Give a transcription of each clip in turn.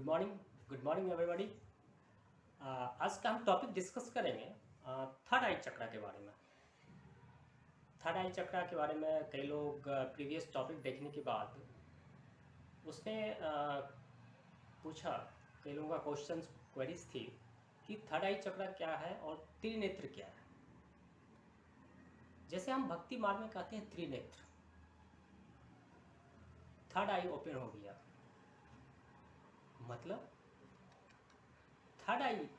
Good morning everybody. आज का हम टॉपिक डिस्कस करेंगे थर्ड आई चक्रा के बारे में। थर्ड आई चक्रा के बारे में कई लोग प्रीवियस टॉपिक देखने के बाद उसने पूछा, कई लोगों का क्वेश्चंस क्वेरीज थी कि थर्ड आई चक्रा क्या है और त्रिनेत्र क्या है। जैसे हम भक्ति मार्ग में कहते हैं त्रिनेत्र, थर्ड आई ओपन हो गया, मतलब थर्ड आई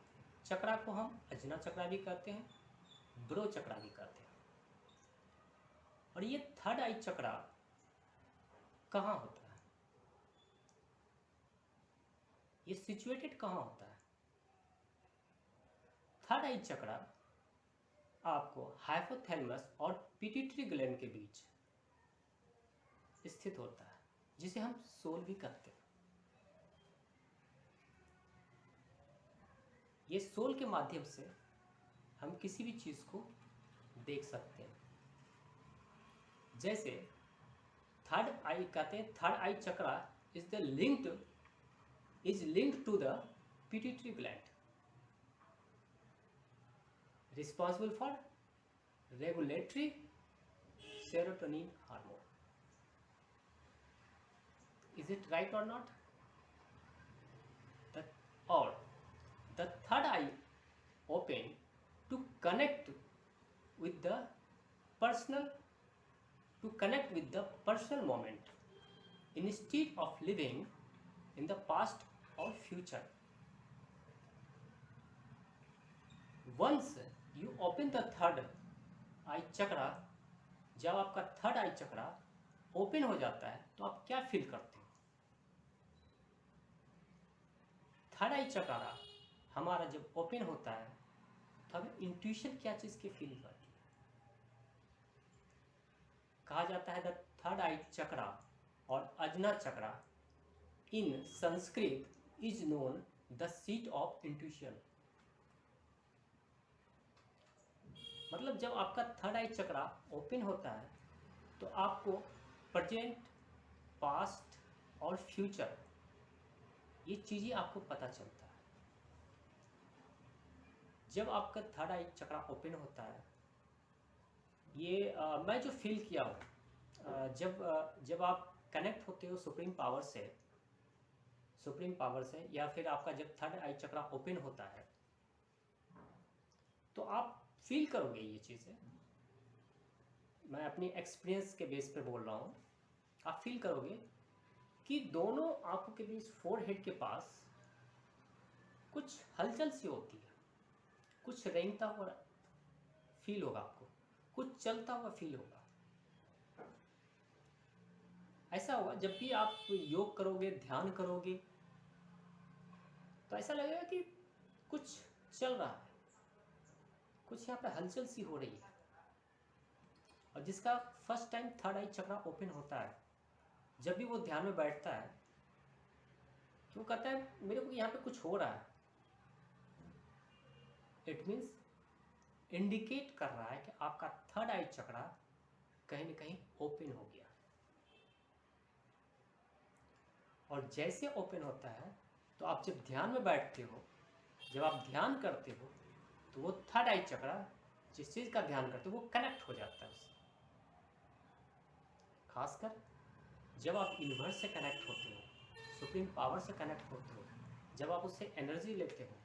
चक्रा को हम अजना चक्रा भी कहते हैं, ब्रो चक्रा भी कहते हैं। और ये थर्ड आई चक्रा कहाँ होता है, ये सिचुएटेड कहाँ होता है? थर्ड आई चक्रा आपको हाइपोथैलेमस और पिट्यूटरी ग्लैंड के बीच स्थित होता है, जिसे हम सोल भी कहते हैं। ये सोल के माध्यम से हम किसी भी चीज को देख सकते हैं। जैसे थर्ड आई कहते हैं, third eye chakra is linked to the pituitary gland, responsible for regulatory serotonin hormone. Is it right or not? The third eye open to connect with the personal moment instead of living in the past or future. Once you open the third आई चक्रा, जब आपका third eye चक्रा open हो जाता है तो आप क्या feel करते हो? थर्ड आई चक्रा हमारा जब ओपन होता है तो हमें इंट्यूशन क्या चीज़ की फीलिंग आती है? कहा जाता है द थर्ड आई चक्रा और Ajna chakra in Sanskrit is known the seat of intuition. मतलब जब आपका थर्ड आई चक्रा ओपन होता है तो आपको प्रेजेंट, पास्ट और फ्यूचर ये चीज़ें आपको पता चलता है। जब आपका थर्ड आई चक्रा ओपन होता है, ये मैं जो फील किया हूँ, जब आप कनेक्ट होते हो सुप्रीम पावर से या फिर आपका जब थर्ड आई चक्रा ओपन होता है तो आप फील करोगे ये चीज़ें। मैं अपनी एक्सपीरियंस के बेस पे बोल रहा हूँ। आप फील करोगे कि दोनों आंखों के बीच फोरहेड के पास कुछ हलचल सी होती है, कुछ रेंगता हुआ फील होगा आपको, कुछ चलता हुआ फील होगा। ऐसा होगा जब भी आप योग करोगे, ध्यान करोगे तो ऐसा लगेगा कि कुछ चल रहा है, कुछ यहाँ पे हलचल सी हो रही है। और जिसका फर्स्ट टाइम थर्ड आई चक्रा ओपन होता है, जब भी वो ध्यान में बैठता है तो वो कहता है मेरे को यहाँ पे कुछ हो रहा है। इट मीन्स इंडिकेट कर रहा है कि आपका थर्ड आई चक्रा कहीं ना कहीं ओपन हो गया। और जैसे ओपन होता है तो आप जब ध्यान में बैठते हो, जब आप ध्यान करते हो तो वो थर्ड आई चक्रा जिस चीज़ का ध्यान करते हो वो कनेक्ट हो जाता है उससे। खासकर जब आप यूनिवर्स से कनेक्ट होते हो, सुप्रीम पावर से कनेक्ट होते हो, जब आप उससे एनर्जी लेते हो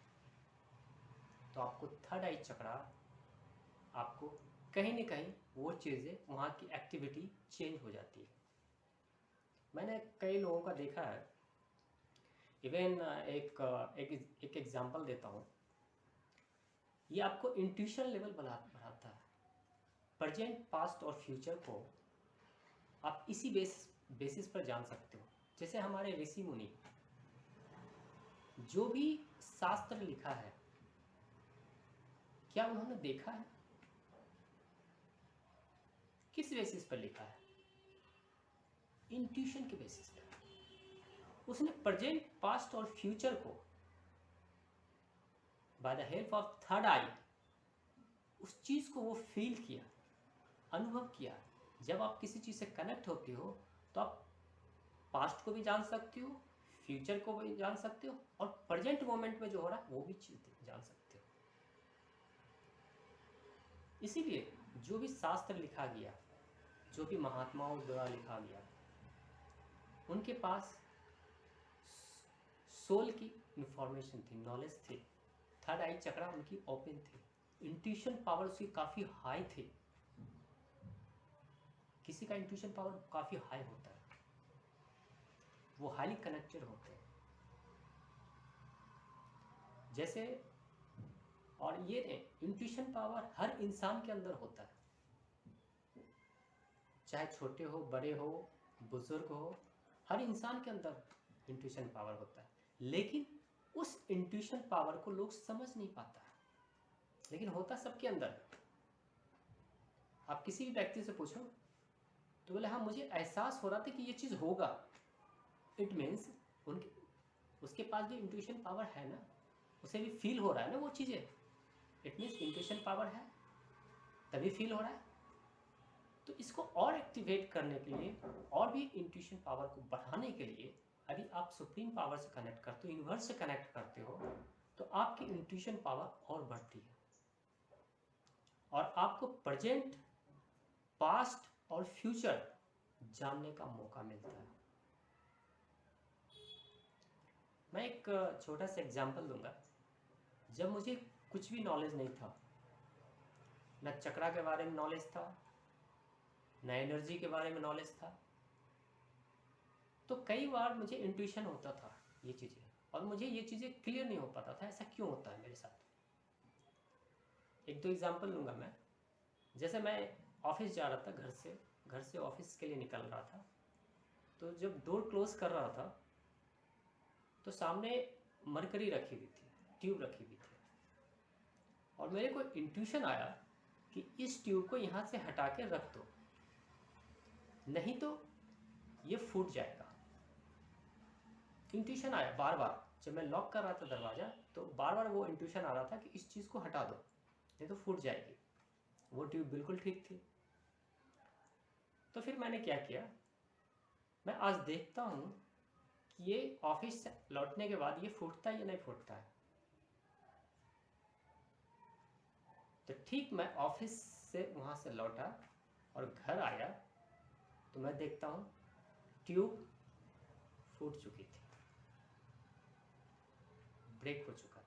तो आपको थर्ड आई चक्रा, आपको कहीं ना कहीं वो चीज़ें, वहाँ की एक्टिविटी चेंज हो जाती है। मैंने कई लोगों का देखा है। इवन एक एग्जांपल देता हूँ। ये आपको इंट्यूशन लेवल बढ़ाता है। प्रेजेंट, पास्ट और फ्यूचर को आप इसी बेसिस पर जान सकते हो। जैसे हमारे ऋषि मुनि जो भी शास्त्र लिखा है, क्या उन्होंने देखा है? किस बेसिस पर लिखा है? इंट्यूशन के बेसिस पर। उसने प्रेजेंट, पास्ट और फ्यूचर को by the help of third eye उस चीज़ को वो फील किया, अनुभव किया। जब आप किसी चीज़ से कनेक्ट होते हो तो आप पास्ट को भी जान सकते हो, फ्यूचर को भी जान सकते हो और प्रेजेंट मोमेंट में जो हो रहा है वो भी चीज जान सकते हो। इसीलिए जो भी शास्त्र लिखा गया, जो भी महात्माओं द्वारा लिखा गया, उनके पास सोल की इंफॉर्मेशन थी, नॉलेज थी, थर्ड आई चक्रा उनकी ओपन थी, इंट्यूशन पावर उसकी काफ़ी हाई थी। किसी का इंट्यूशन पावर काफ़ी हाई होता है, वो हाईली कनेक्टेड होते हैं। जैसे, और ये इंट्यूशन पावर हर इंसान के अंदर होता है, चाहे छोटे हो, बड़े हो, बुजुर्ग हो, हर इंसान के अंदर इंट्यूशन पावर होता है। लेकिन उस इंट्यूशन पावर को लोग समझ नहीं पाता, लेकिन होता सबके अंदर। आप किसी भी व्यक्ति से पूछो तो बोले हाँ मुझे एहसास हो रहा था कि ये चीज़ होगा, इट मीन्स उनके उसके पास भी इंट्यूशन पावर है ना, उसे भी फील हो रहा है ना वो चीज़ें, इट मीन्स इंट्यूशन पावर है तभी फील हो रहा है। तो इसको और एक्टिवेट करने के लिए और भी इंट्यूशन पावर को बढ़ाने के लिए यदि आप सुप्रीम पावर से कनेक्ट करते हो, यूनिवर्स से कनेक्ट करते हो, तो आपकी इंट्यूशन पावर और बढ़ती है और आपको प्रेजेंट, पास्ट और फ्यूचर जानने का मौका मिलता है। मैं एक छोटा सा एग्जांपल दूंगा। जब मुझे कुछ भी नॉलेज नहीं था, न चक्रा के बारे में नॉलेज था, न एनर्जी के बारे में नॉलेज था, तो कई बार मुझे इंट्यूशन होता था ये चीज़ें, और मुझे ये चीज़ें क्लियर नहीं हो पाता था ऐसा क्यों होता है मेरे साथ। एक दो एग्जांपल लूँगा मैं। जैसे मैं ऑफिस जा रहा था, घर से ऑफिस के लिए निकल रहा था, तो जब डोर क्लोज कर रहा था तो सामने मरकरी रखी हुई थी, ट्यूब रखी हुई थी, और मेरे को इंट्यूशन आया कि इस ट्यूब को यहाँ से हटा के रख दो, नहीं तो ये फूट जाएगा। इंट्यूशन आया बार बार, जब मैं लॉक कर रहा था दरवाज़ा तो बार बार वो इंट्यूशन आ रहा था कि इस चीज़ को हटा दो नहीं तो फूट जाएगी। वो ट्यूब बिल्कुल ठीक थी। तो फिर मैंने क्या किया, मैं आज देखता हूँ कि ये ऑफिस से लौटने के बाद ये फूटता है या नहीं फूटता है। तो ठीक मैं ऑफिस से वहाँ से लौटा और घर आया तो मैं देखता हूँ ट्यूब फूट चुकी थी, ब्रेक हो चुका था।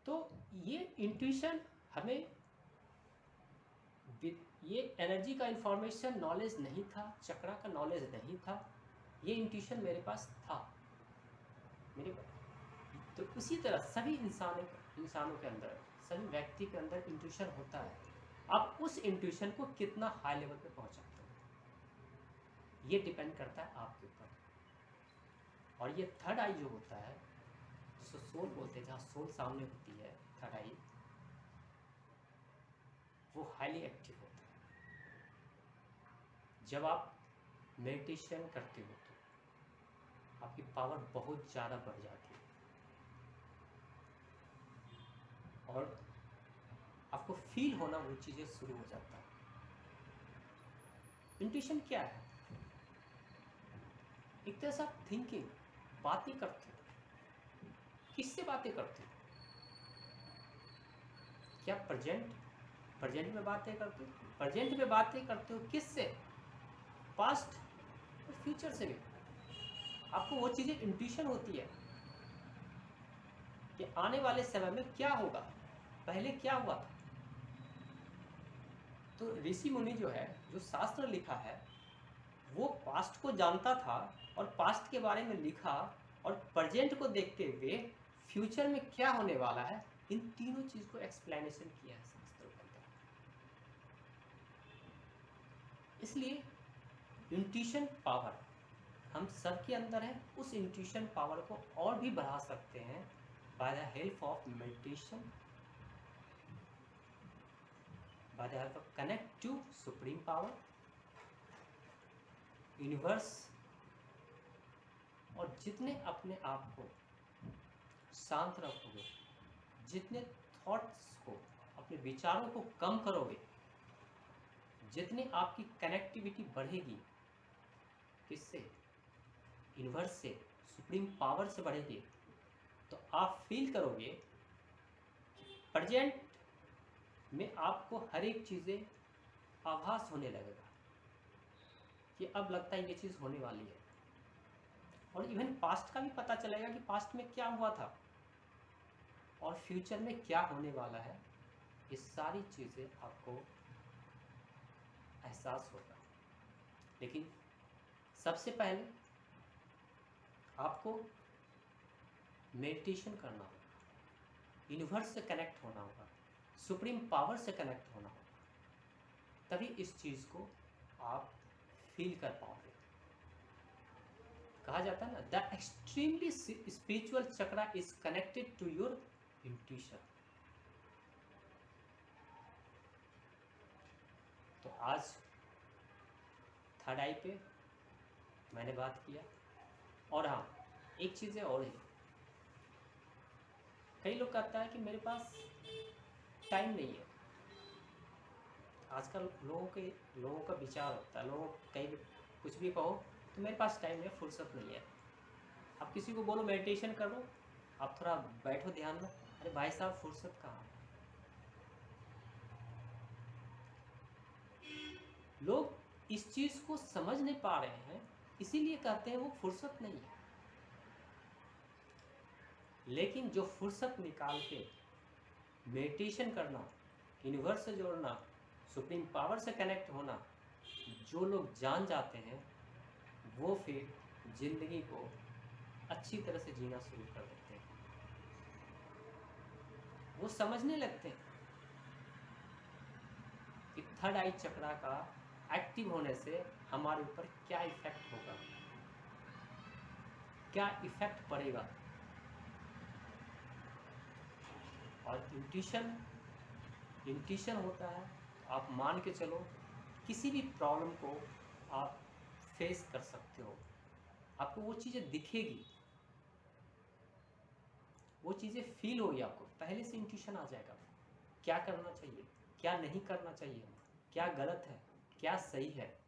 तो ये इंट्यूशन हमें, ये एनर्जी का इंफॉर्मेशन नॉलेज नहीं था, चक्रा का नॉलेज नहीं था, ये इंट्यूशन मेरे पास था मेरे पास। तो उसी तरह सभी इंसानों के अंदर, सभी व्यक्ति के अंदर इंट्यूशन होता है। आप उस इंट्यूशन को कितना हाई लेवल पे पहुंचाते हो ये डिपेंड करता है आपके ऊपर। और ये थर्ड आई जो होता है, जिसको सोल बोलते हैं, जहाँ सोल सामने होती है, थर्ड आई, वो हाईली एक्टिव होता है। जब आप मेडिटेशन करते हो तो आपकी पावर बहुत ज़्यादा बढ़ जाती है और आपको फील होना वो चीज़ें शुरू हो जाता है। इंट्यूशन क्या है? एक तरह से आप थिंकिंग, बातें करते हो। किससे बातें करते हो? क्या प्रेजेंट में बातें करते हो? प्रेजेंट में बातें करते हो किससे? पास्ट और फ्यूचर से भी। आपको वो चीज़ें इंट्यूशन होती है कि आने वाले समय में क्या होगा, पहले क्या हुआ था। तो ऋषि मुनि जो है, जो शास्त्र लिखा है, वो पास्ट को जानता था और पास्ट के बारे में लिखा, और प्रेजेंट को देखते हुए फ्यूचर में क्या होने वाला है, इन तीनों चीज को एक्सप्लेनेशन किया है शास्त्रों के अंदर। इसलिए इंट्यूशन पावर हम सबके अंदर है। उस इंट्यूशन पावर को और भी बढ़ा सकते हैं by the help of meditation, by the help of connect to supreme power, universe. और जितने अपने आप को शांत रखोगे, जितने थॉट्स को, अपने विचारों को कम करोगे, जितनी आपकी कनेक्टिविटी बढ़ेगी, किससे? यूनिवर्स से, सुप्रीम पावर से बढ़ेगी, तो आप फील करोगे प्रेजेंट में आपको हर एक चीज़ें आभास होने लगेगा कि अब लगता है ये चीज़ होने वाली है। और इवन पास्ट का भी पता चलेगा कि पास्ट में क्या हुआ था और फ्यूचर में क्या होने वाला है। ये सारी चीज़ें आपको एहसास होगा। लेकिन सबसे पहले आपको मेडिटेशन करना होगा, यूनिवर्स से कनेक्ट होना होगा, सुप्रीम पावर से कनेक्ट होना होगा, तभी इस चीज़ को आप फील कर पाओगे। कहा जाता है ना, the extremely spiritual chakra is connected to your intuition. तो आज थर्ड आई पे मैंने बात किया। और हाँ, एक चीज़ और है, कई लोग कहता है कि मेरे पास टाइम नहीं है। आजकल लोगों का विचार होता है, लोगों कहीं भी कुछ भी कहो तो मेरे पास टाइम है, फुर्सत नहीं है। आप किसी को बोलो मेडिटेशन करो, आप थोड़ा बैठो ध्यान में, अरे भाई साहब फुर्सत कहाँ है। लोग इस चीज़ को समझ नहीं पा रहे हैं, इसीलिए कहते हैं वो फुर्सत नहीं है। लेकिन जो फुर्सत निकाल के मेडिटेशन करना, यूनिवर्स से जोड़ना, सुप्रीम पावर से कनेक्ट होना, जो लोग जान जाते हैं वो फिर जिंदगी को अच्छी तरह से जीना शुरू कर देते हैं। वो समझने लगते हैं कि थर्ड आई चक्रा का एक्टिव होने से हमारे ऊपर क्या इफेक्ट होगा, क्या इफेक्ट पड़ेगा। और इंट्यूशन होता है, आप मान के चलो किसी भी प्रॉब्लम को आप फेस कर सकते हो। आपको वो चीज़ें दिखेगी, वो चीज़ें फील होगी, आपको पहले से इंट्यूशन आ जाएगा क्या करना चाहिए, क्या नहीं करना चाहिए, क्या गलत है, क्या सही है।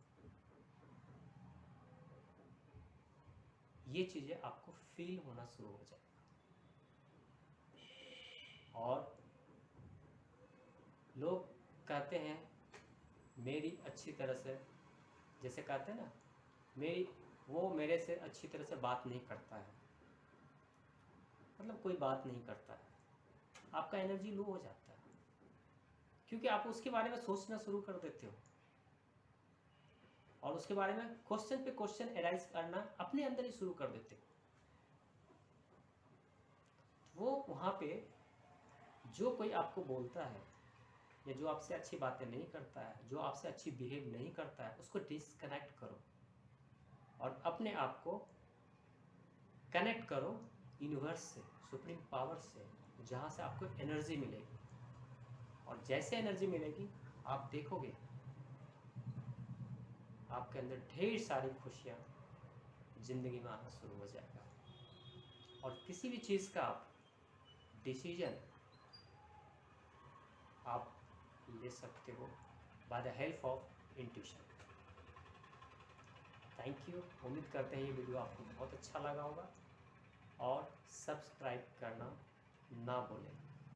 ये चीज़ें आपको फील होना शुरू हो जाएगा। और लोग कहते हैं मेरी अच्छी तरह से, जैसे कहते हैं ना, वो मेरे से अच्छी तरह से बात नहीं करता है, मतलब कोई बात नहीं करता है, आपका एनर्जी लो हो जाता है, क्योंकि आप उसके बारे में सोचना शुरू कर देते हो और उसके बारे में क्वेश्चन पे क्वेश्चन एराइज करना अपने अंदर ही शुरू कर देते हो। वो वहाँ पे जो कोई आपको बोलता है या जो आपसे अच्छी बातें नहीं करता है, जो आपसे अच्छी बिहेव नहीं करता है, उसको डिसकनेक्ट करो और अपने आप को कनेक्ट करो यूनिवर्स से, सुप्रीम पावर से, जहाँ से आपको एनर्जी मिलेगी। और जैसे एनर्जी मिलेगी आप देखोगे आपके अंदर ढेर सारी खुशियाँ ज़िंदगी में आना शुरू हो जाएगा। और किसी भी चीज़ का आप डिसीजन आप ले सकते हो bye the help of intuition. Thank you. उम्मीद करते हैं ये वीडियो आपको बहुत अच्छा लगा होगा और सब्सक्राइब करना ना भूलें।